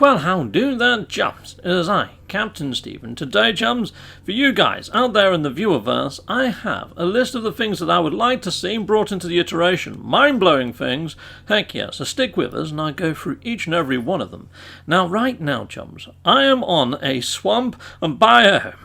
well, how do there, chums? It is I, Captain Stephen. Today, chums, for you guys out there in the viewerverse, I have a list of the things that I would like to see brought into the iteration. Mind-blowing things. Heck yes, so stick with us and I go through each and every one of them. Now, right now, chums, I am on a swamp biome.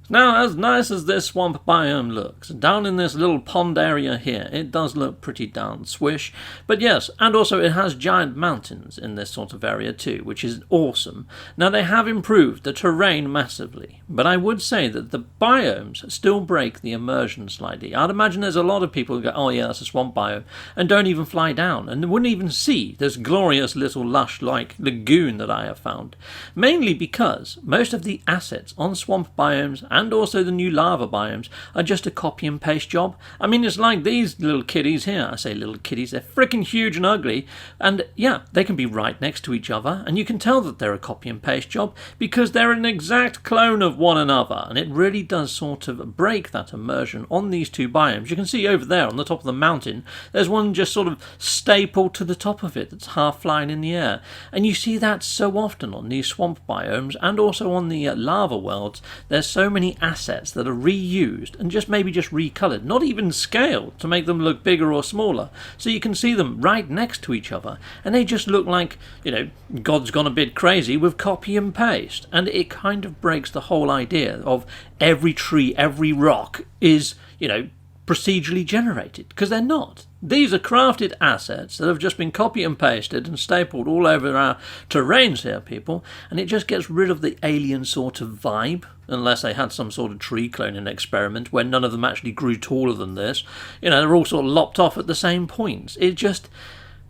Now, as nice as this swamp biome looks, down in this little pond area here, it does look pretty darn swish. But yes, and also it has giant mountains in this sort of area too, which is awesome. Now, they have improved the terrain massively, but I would say that the biomes still break the immersion slightly. I'd imagine there's a lot of people who go, oh yeah, that's a swamp biome, and don't even fly down, and wouldn't even see this glorious little lush-like lagoon that I have found. Mainly because most of the assets on swamp biomes and also the new lava biomes are just a copy and paste job. I mean, it's like these little kitties here. I say little kitties, they're freaking huge and ugly, and yeah, they can be right next to each other, and you can tell that they're a copy and paste job because they're an exact clone of one another, and it really does sort of break that immersion on these two biomes. You can see over there on the top of the mountain, there's one just sort of stapled to the top of it that's half flying in the air, and you see that so often on these swamp biomes and also on the lava worlds. There's so many assets that are reused and maybe just recolored, not even scaled to make them look bigger or smaller, so you can see them right next to each other and they just look like, you know, God's gone a bit crazy with copy and paste. And it kind of breaks the whole idea of every tree, every rock is, you know, procedurally generated, because they're not. These are crafted assets that have just been copy and pasted and stapled all over our terrains here, people, and it just gets rid of the alien sort of vibe, unless they had some sort of tree cloning experiment where none of them actually grew taller than this. You know, they're all sort of lopped off at the same points. It just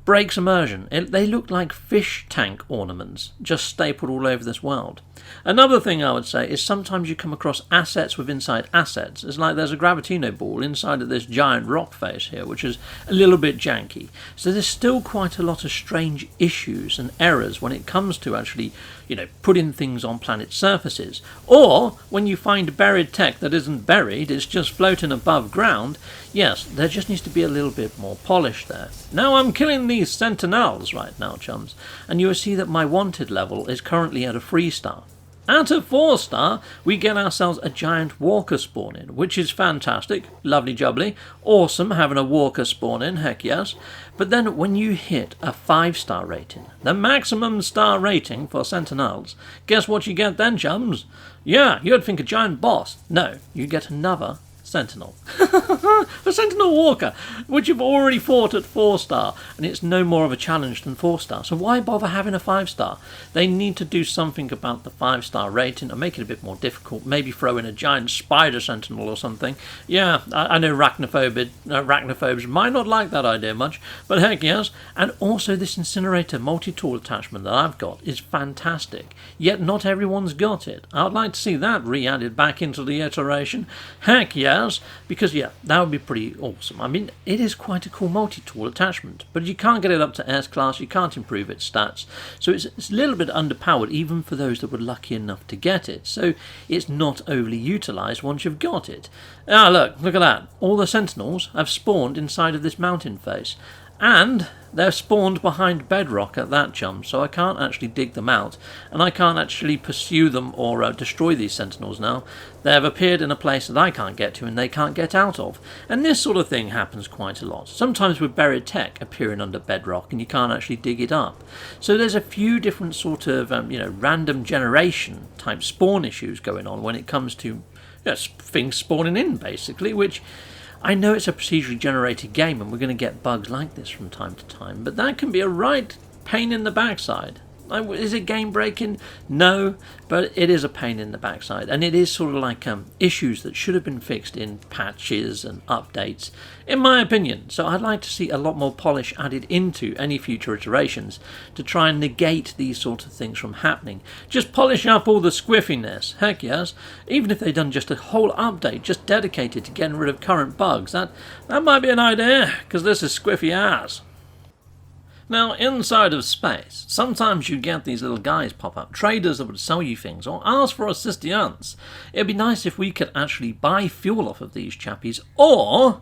breaks immersion. They look like fish tank ornaments, just stapled all over this world. Another thing I would say is sometimes you come across assets with inside assets. It's like there's a Gravitino ball inside of this giant rock face here, which is a little bit janky. So there's still quite a lot of strange issues and errors when it comes to actually, you know, putting things on planet surfaces. Or when you find buried tech that isn't buried, it's just floating above ground. Yes, there just needs to be a little bit more polish there. Now I'm killing these sentinels right now, chums, and you will see that my wanted level is currently at a 3-star. Out of 4-star, we get ourselves a giant walker spawn in, which is fantastic, lovely jubbly, awesome having a walker spawn in, heck yes. But then when you hit a 5-star rating, the maximum star rating for sentinels, guess what you get then, chums? Yeah, you'd think a giant boss. No, you get another sentinel. A sentinel walker, which you've already fought at 4-star, and it's no more of a challenge than 4-star. So why bother having a 5-star? They need to do something about the 5-star rating and make it a bit more difficult. Maybe throw in a giant spider sentinel or something. Yeah, I know arachnophobes might not like that idea much, but heck yes. And also this incinerator multi-tool attachment that I've got is fantastic, yet not everyone's got it. I'd like to see that re-added back into the iteration. Heck yes, because yeah, that would be pretty awesome. I mean, it is quite a cool multi-tool attachment, but you can't get it up to S-Class, you can't improve its stats, so it's a little bit underpowered even for those that were lucky enough to get it, so it's not overly utilised once you've got it. Ah, look at that. All the sentinels have spawned inside of this mountain face, and they're spawned behind bedrock at that, chum, so I can't actually dig them out, and I can't actually pursue them or destroy these sentinels now. They have appeared in a place that I can't get to and they can't get out of, and this sort of thing happens quite a lot. Sometimes with buried tech appearing under bedrock and you can't actually dig it up. So there's a few different sort of random generation type spawn issues going on when it comes to things spawning in, basically, which I know it's a procedurally generated game and we're going to get bugs like this from time to time, but that can be a right pain in the backside. Is it game breaking? No, but it is a pain in the backside, and it is sort of like issues that should have been fixed in patches and updates, in my opinion. So I'd like to see a lot more polish added into any future iterations to try and negate these sort of things from happening. Just polish up all the squiffiness, heck yes. Even if they've done just a whole update just dedicated to getting rid of current bugs, that might be an idea, because this is squiffy ass. Now, inside of space, sometimes you get these little guys pop up, traders that would sell you things or ask for assistance. It'd be nice if we could actually buy fuel off of these chappies, or,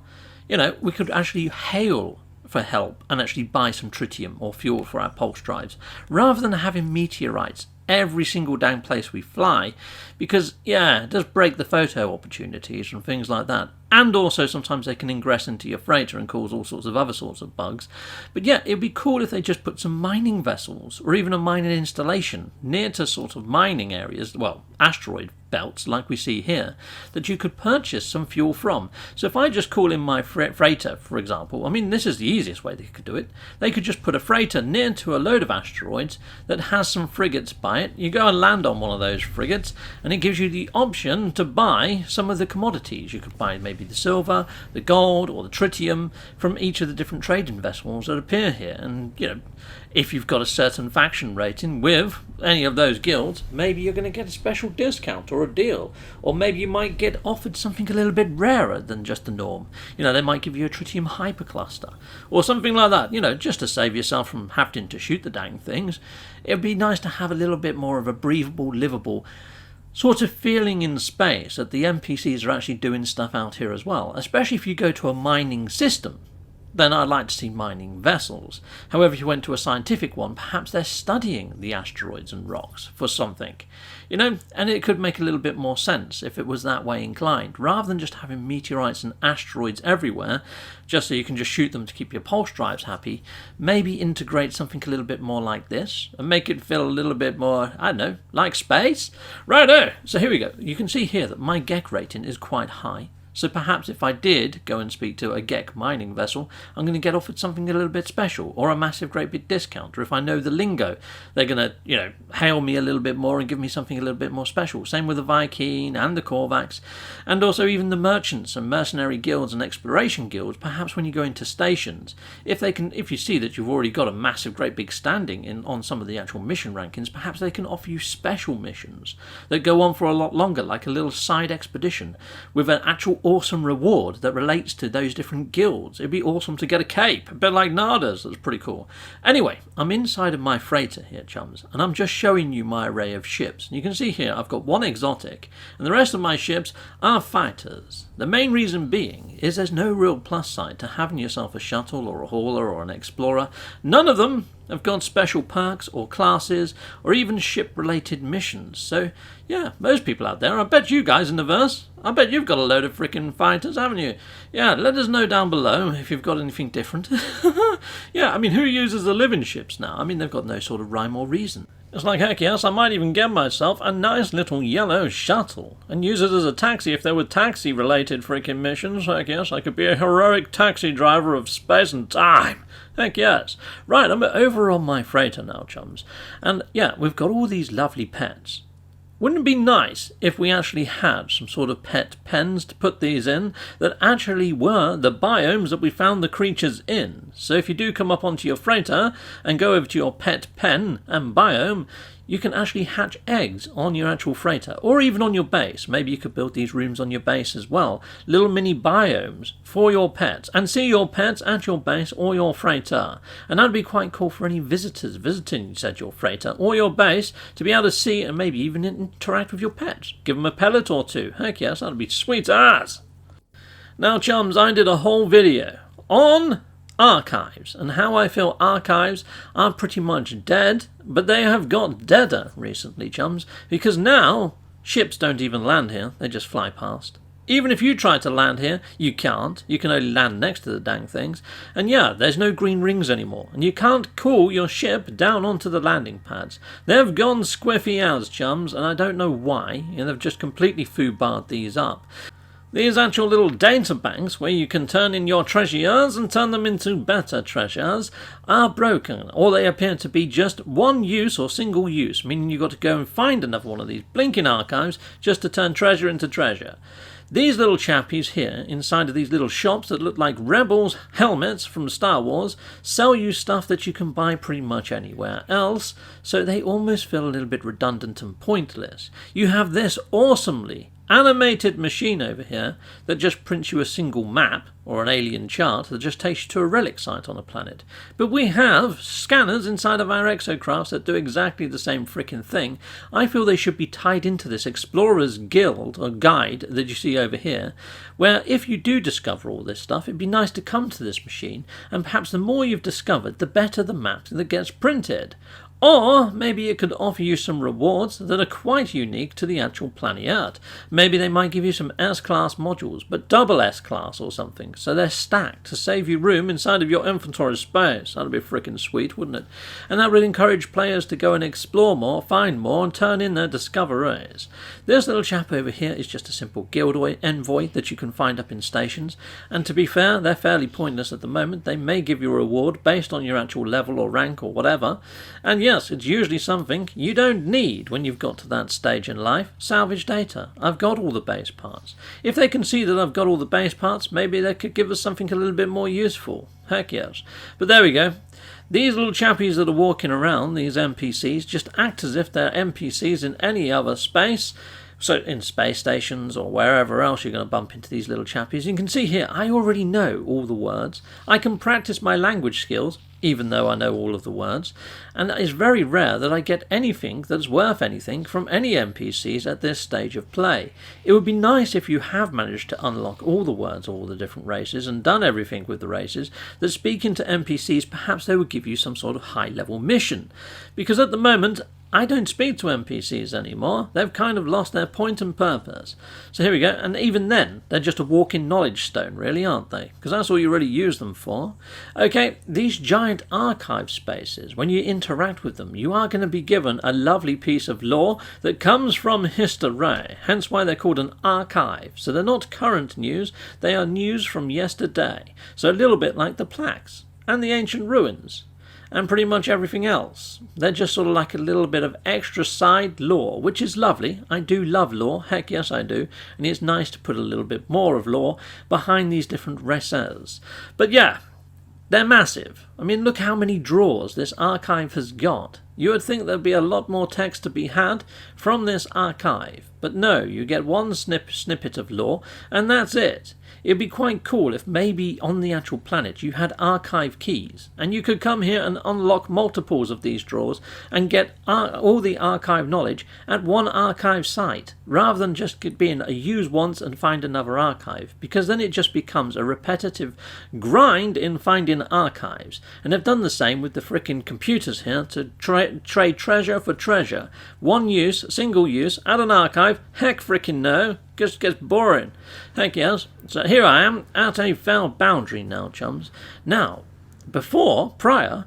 we could actually hail for help and actually buy some tritium or fuel for our pulse drives, rather than having meteorites every single damn place we fly, because yeah, it does break the photo opportunities and things like that. And also sometimes they can ingress into your freighter and cause all sorts of other sorts of bugs. But yeah, it'd be cool if they just put some mining vessels or even a mining installation near to sort of mining areas, well, asteroid belts like we see here, that you could purchase some fuel from. So if I just call in my freighter, for example, I mean, this is the easiest way they could do it. They could just put a freighter near to a load of asteroids that has some frigates by it. You go and land on one of those frigates and it gives you the option to buy some of the commodities. You could buy maybe the silver, the gold, or the tritium from each of the different trading vessels that appear here. And, you know, if you've got a certain faction rating with any of those guilds, maybe you're going to get a special discount or a deal. Or maybe you might get offered something a little bit rarer than just the norm. You know, they might give you a tritium hypercluster or something like that, you know, just to save yourself from having to shoot the dang things. It would be nice to have a little bit more of a breathable, livable sort of feeling in space that the NPCs are actually doing stuff out here as well, especially if you go to a mining system. Then I'd like to see mining vessels. However, if you went to a scientific one, perhaps they're studying the asteroids and rocks for something. You know, and it could make a little bit more sense if it was that way inclined, rather than just having meteorites and asteroids everywhere, just so you can just shoot them to keep your pulse drives happy. Maybe integrate something a little bit more like this, and make it feel a little bit more, I don't know, like space? Righto! So here we go. You can see here that my GEC rating is quite high. So perhaps if I did go and speak to a GEC mining vessel, I'm going to get offered something a little bit special, or a massive great big discount, or if I know the lingo, they're going to, you know, hail me a little bit more and give me something a little bit more special. Same with the Viking and the Korvax, and also even the merchants and mercenary guilds and exploration guilds. Perhaps when you go into stations, if you see that you've already got a massive great big standing on some of the actual mission rankings, perhaps they can offer you special missions that go on for a lot longer, like a little side expedition with an actual awesome reward that relates to those different guilds. It'd be awesome to get a cape, a bit like Nada's. That's pretty cool. Anyway, I'm inside of my freighter here, chums, and I'm just showing you my array of ships. And you can see here I've got one exotic, and the rest of my ships are fighters. The main reason being is there's no real plus side to having yourself a shuttle or a hauler or an explorer. None of them have got special perks or classes or even ship-related missions. So, yeah, most people out there, I bet you guys in the verse, I bet you've got a load of freaking fighters, haven't you? Yeah, let us know down below if you've got anything different. Yeah, I mean, who uses the living ships now? I mean, they've got no sort of rhyme or reason. It's like, heck yes, I might even get myself a nice little yellow shuttle and use it as a taxi if there were taxi-related freaking missions. Heck yes, I could be a heroic taxi driver of space and time. Heck yes. Right, I'm over on my freighter now, chums. And yeah, we've got all these lovely pets. Wouldn't it be nice if we actually had some sort of pet pens to put these in that actually were the biomes that we found the creatures in? So if you do come up onto your freighter and go over to your pet pen and biome, you can actually hatch eggs on your actual freighter, or even on your base. Maybe you could build these rooms on your base as well. Little mini biomes for your pets, and see your pets at your base or your freighter. And that'd be quite cool for any visitors visiting, said, your freighter or your base, to be able to see and maybe even interact with your pets. Give them a pellet or two. Heck yes, that'd be sweet as. Now, chums, I did a whole video on archives and how I feel archives are pretty much dead, but they have got deader recently, chums, because now ships don't even land here, they just fly past. Even if you try to land here, you can't. You can only land next to the dang things. And yeah, there's no green rings anymore, and you can't call your ship down onto the landing pads. They've gone squiffy as, chums, and I don't know why. They've just completely foobarred these up. These actual little data banks where you can turn in your treasures and turn them into better treasures are broken, or they appear to be just one use or single use, meaning you've got to go and find another one of these blinking archives just to turn treasure into treasure. These little chappies here, inside of these little shops that look like Rebels helmets from Star Wars, sell you stuff that you can buy pretty much anywhere else, so they almost feel a little bit redundant and pointless. You have this awesomely animated machine over here that just prints you a single map or an alien chart that just takes you to a relic site on a planet. But we have scanners inside of our exocrafts that do exactly the same frickin' thing. I feel they should be tied into this Explorer's Guild or guide that you see over here, where if you do discover all this stuff, it'd be nice to come to this machine, and perhaps the more you've discovered, the better the map that gets printed. Or maybe it could offer you some rewards that are quite unique to the actual planet. Maybe they might give you some S-class modules, but double S-class or something, so they're stacked to save you room inside of your inventory space. That'd be freaking sweet, wouldn't it? And that would encourage players to go and explore more, find more, and turn in their discoveries. This little chap over here is just a simple guild envoy that you can find up in stations, and to be fair, they're fairly pointless at the moment. They may give you a reward based on your actual level or rank or whatever, and yes, it's usually something you don't need when you've got to that stage in life. Salvage data. I've got all the base parts. If they can see that I've got all the base parts, maybe they could give us something a little bit more useful. Heck yes. But there we go. These little chappies that are walking around, these NPCs, just act as if they're NPCs in any other space. So in space stations or wherever else you're going to bump into these little chappies. You can see here, I already know all the words. I can practice my language skills, even though I know all of the words. And it's very rare that I get anything that's worth anything from any NPCs at this stage of play. It would be nice if you have managed to unlock all the words of all the different races and done everything with the races, that speaking to NPCs, perhaps they would give you some sort of high-level mission. Because at the moment, I don't speak to NPCs anymore. They've kind of lost their point and purpose. So here we go. And even then, they're just a walking knowledge stone, really, aren't they? Because that's all you really use them for. Okay, these giant archive spaces, when you interact with them, you are going to be given a lovely piece of lore that comes from history. Hence why they're called an archive. So they're not current news. They are news from yesterday. So a little bit like the plaques and the ancient ruins. And pretty much everything else. They're just sort of like a little bit of extra side lore, which is lovely. I do love lore, heck yes I do, and it's nice to put a little bit more of lore behind these different races. But yeah, they're massive. I mean, look how many drawers this archive has got. You would think there'd be a lot more text to be had from this archive, but no, you get one snippet of lore, and that's it. It'd be quite cool if maybe on the actual planet you had archive keys, and you could come here and unlock multiples of these drawers and get all the archive knowledge at one archive site, rather than just being a use once and find another archive, because then it just becomes a repetitive grind in finding archives. And they've done the same with the frickin' computers here to trade treasure for treasure. One use, single use, at an archive, heck frickin' no. Just gets boring. Heck yes. So here I am at a foul boundary now, chums. Now, prior,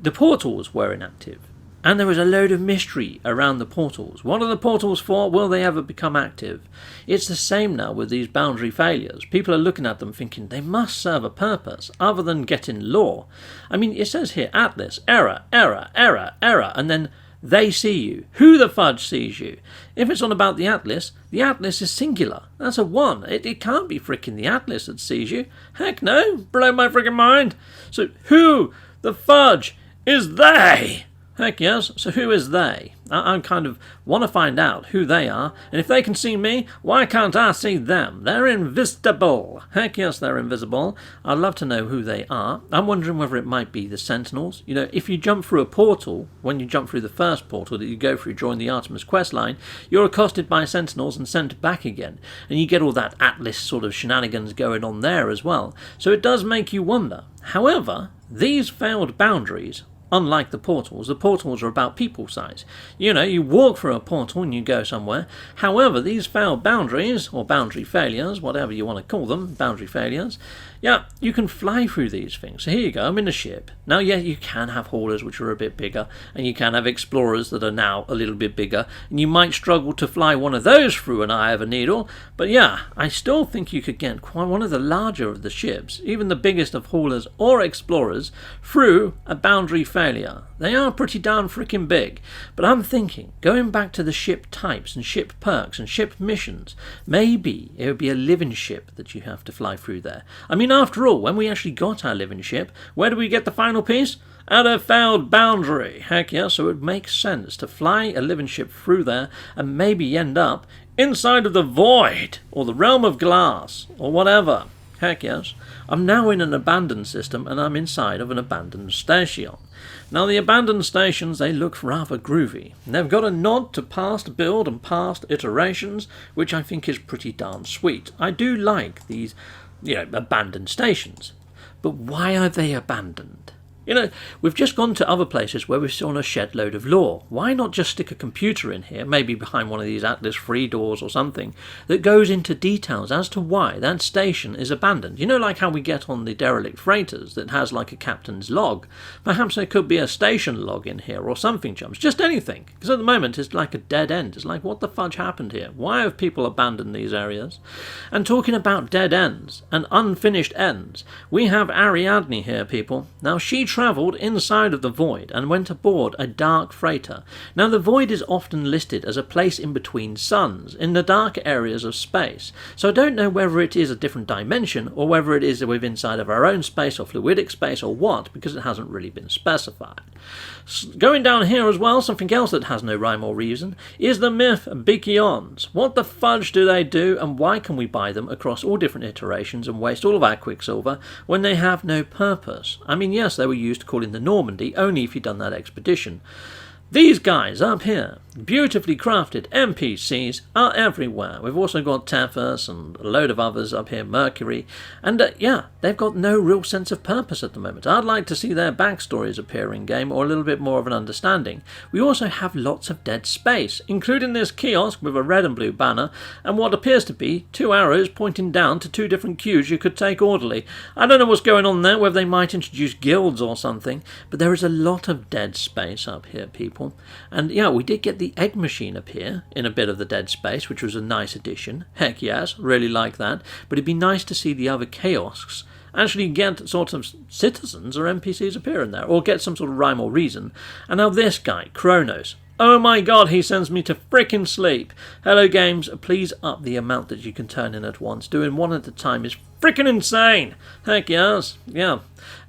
the portals were inactive. And there was a load of mystery around the portals. What are the portals for? Will they ever become active? It's the same now with these boundary failures. People are looking at them thinking they must serve a purpose other than getting lore. I mean, it says here, Atlas, error, error, error, error, and then they see you. Who the fudge sees you? If it's on about the Atlas is singular. That's a one. It can't be frickin' the Atlas that sees you. Heck no. Blow my frickin' mind. So who the fudge is they? Heck yes. So who is they? I kind of want to find out who they are, and if they can see me, why can't I see them? They're invisible. Heck yes, they're invisible. I'd love to know who they are. I'm wondering whether it might be the Sentinels. You know, if you jump through a portal, when you jump through the first portal that you go through during the Artemis quest line, you're accosted by Sentinels and sent back again, and you get all that Atlas sort of shenanigans going on there as well. So it does make you wonder. However, these failed boundaries, unlike the portals are about people size. You know, you walk through a portal and you go somewhere. However, these failed boundaries, or boundary failures, whatever you want to call them, boundary failures, yeah, you can fly through these things. So here you go, I'm in a ship. Now, yeah, you can have haulers which are a bit bigger, and you can have explorers that are now a little bit bigger, and you might struggle to fly one of those through an eye of a needle, but yeah, I still think you could get quite one of the larger of the ships, even the biggest of haulers or explorers, through a boundary failure. They are pretty darn freaking big, but I'm thinking, going back to the ship types and ship perks and ship missions, maybe it would be a living ship that you have to fly through there. I mean, after all, when we actually got our living ship, where do we get the final piece? At a failed boundary. Heck yeah, so it makes sense to fly a living ship through there and maybe end up inside of the void, or the realm of glass, or whatever. Heck yes. I'm now in an abandoned system, and I'm inside of an abandoned station. Now, the abandoned stations, they look rather groovy. They've got a nod to past build and past iterations, which I think is pretty darn sweet. I do like these, abandoned stations. But why are they abandoned? We've just gone to other places where we've seen a shed load of lore. Why not just stick a computer in here, maybe behind one of these Atlas free doors or something, that goes into details as to why that station is abandoned? Like how we get on the derelict freighters that has like a captain's log. Perhaps there could be a station log in here or something, chums. Just anything. Because at the moment it's like a dead end. It's like, what the fudge happened here? Why have people abandoned these areas? And talking about dead ends and unfinished ends, we have Ariadne here, people. Now, she travelled inside of the void and went aboard a dark freighter. Now, the void is often listed as a place in between suns, in the dark areas of space. So I don't know whether it is a different dimension or whether it is within inside of our own space or fluidic space or what, because it hasn't really been specified. Going down here as well, something else that has no rhyme or reason, is the myth Biomes. What the fudge do they do, and why can we buy them across all different iterations and waste all of our quicksilver when they have no purpose? I mean, yes, they were used to call in the Normandy, only if you'd done that expedition. These guys up here, beautifully crafted NPCs, are everywhere. We've also got Tethys and a load of others up here, Mercury, and they've got no real sense of purpose at the moment. I'd like to see their backstories appear in-game, or a little bit more of an understanding. We also have lots of dead space, including this kiosk with a red and blue banner, and what appears to be 2 arrows pointing down to 2 different queues you could take orderly. I don't know what's going on there, whether they might introduce guilds or something, but there is a lot of dead space up here, people. And we did get the egg machine appear in a bit of the dead space, which was a nice addition. Heck yes, really like that. But it'd be nice to see the other kiosks actually get sort of citizens or NPCs appear in there, or get some sort of rhyme or reason. And now this guy, Kronos. Oh my god, he sends me to frickin' sleep. Hello games, please up the amount that you can turn in at once. Doing one at a time is frickin' insane. Heck yes, yeah.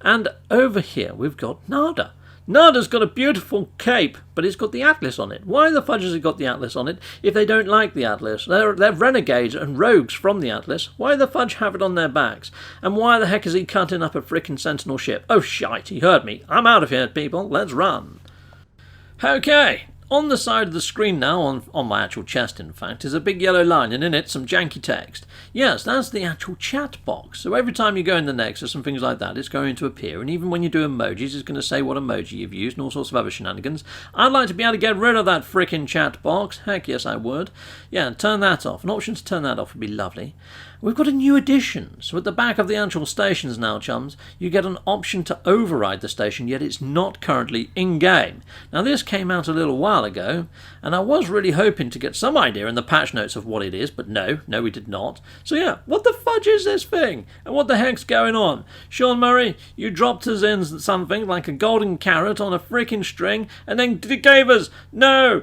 And over here we've got Nada. Nada's got a beautiful cape, but it's got the Atlas on it. Why the fudge has it got the Atlas on it if they don't like the Atlas? They're renegades and rogues from the Atlas. Why the fudge have it on their backs? And why the heck is he cutting up a frickin' Sentinel ship? Oh shite, he heard me. I'm out of here, people. Let's run. Okay. On the side of the screen now, on my actual chest in fact, is a big yellow line, and in it some janky text. Yes, that's the actual chat box. So every time you go in the Nexus and things like that, it's going to appear. And even when you do emojis, it's going to say what emoji you've used and all sorts of other shenanigans. I'd like to be able to get rid of that frickin' chat box. Heck yes, I would. Yeah, turn that off. An option to turn that off would be lovely. We've got a new addition. So at the back of the actual stations now, chums, you get an option to override the station, yet it's not currently in-game. Now this came out a little while ago, and I was really hoping to get some idea in the patch notes of what it is, but no, we did not. So yeah, what the fudge is this thing? And what the heck's going on? Sean Murray, you dropped us in something like a golden carrot on a freaking string, and then gave us, no,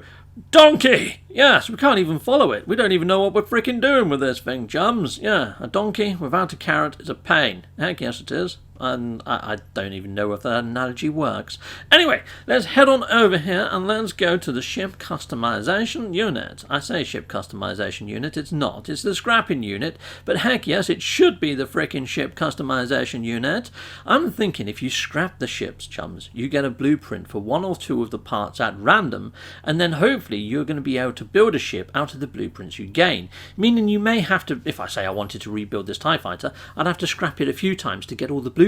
donkey! Yes, we can't even follow it. We don't even know what we're freaking doing with this thing, chums. Yeah, a donkey without a carrot is a pain. Heck yes it is. And I don't even know if that analogy works. Anyway, let's head on over here and let's go to the ship customization unit. I say ship customization unit, it's not. It's the scrapping unit. But heck yes, it should be the frickin' ship customization unit. I'm thinking if you scrap the ships, chums, you get a blueprint for 1 or 2 of the parts at random, and then hopefully you're going to be able to build a ship out of the blueprints you gain. Meaning you may have to, if I say I wanted to rebuild this TIE fighter, I'd have to scrap it a few times to get all the blueprints.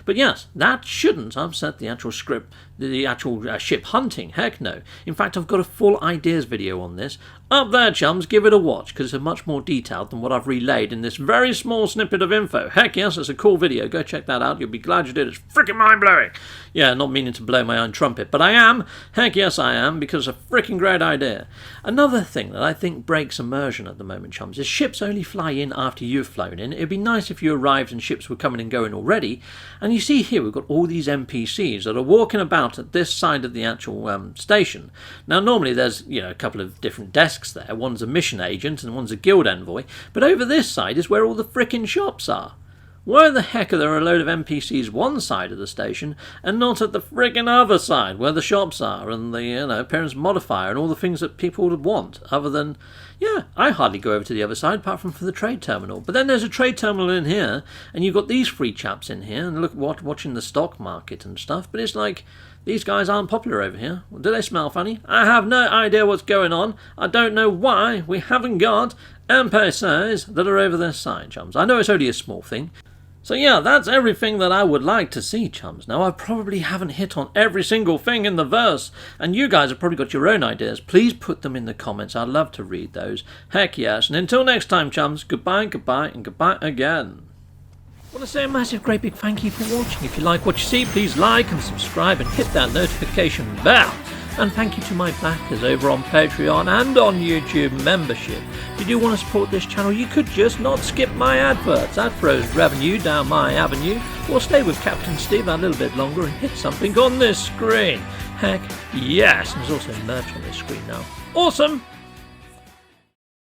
But yes, that shouldn't upset the actual script, the actual ship hunting. Heck no. In fact, I've got a full ideas video on this. Up there, chums, give it a watch, because it's much more detailed than what I've relayed in this very small snippet of info. Heck yes, it's a cool video. Go check that out. You'll be glad you did. It's freaking mind-blowing. Yeah, not meaning to blow my own trumpet, but I am. Heck yes, I am, because it's a freaking great idea. Another thing that I think breaks immersion at the moment, chums, is ships only fly in after you've flown in. It'd be nice if you arrived and ships were coming and going already. And you see here, we've got all these NPCs that are walking about at this side of the actual station. Now, normally there's, a couple of different desks there. One's a mission agent and one's a guild envoy. But over this side is where all the frickin' shops are. Why the heck are there a load of NPCs one side of the station and not at the friggin' other side where the shops are and the appearance modifier and all the things that people would want, other than, Yeah, I hardly go over to the other side apart from for the trade terminal. But then there's a trade terminal in here, and you've got these three chaps in here, and look watching the stock market and stuff. But it's like, these guys aren't popular over here. Do they smell funny? I have no idea what's going on. I don't know why we haven't got NPCs that are over this side, Chums. I know it's only a small thing. So yeah, that's everything that I would like to see, Chums. Now, I probably haven't hit on every single thing in the verse, and you guys have probably got your own ideas. Please put them in the comments. I'd love to read those. Heck yes. And until next time, Chums, goodbye, goodbye, and goodbye again. I want to say a massive, great big thank you for watching. If you like what you see, please like and subscribe and hit that notification bell. And thank you to my backers over on Patreon and on YouTube membership. If you do want to support this channel, you could just not skip my adverts. That throws revenue down my avenue. Or stay with Captain Steve a little bit longer and hit something on this screen. Heck yes, and there's also merch on this screen now. Awesome!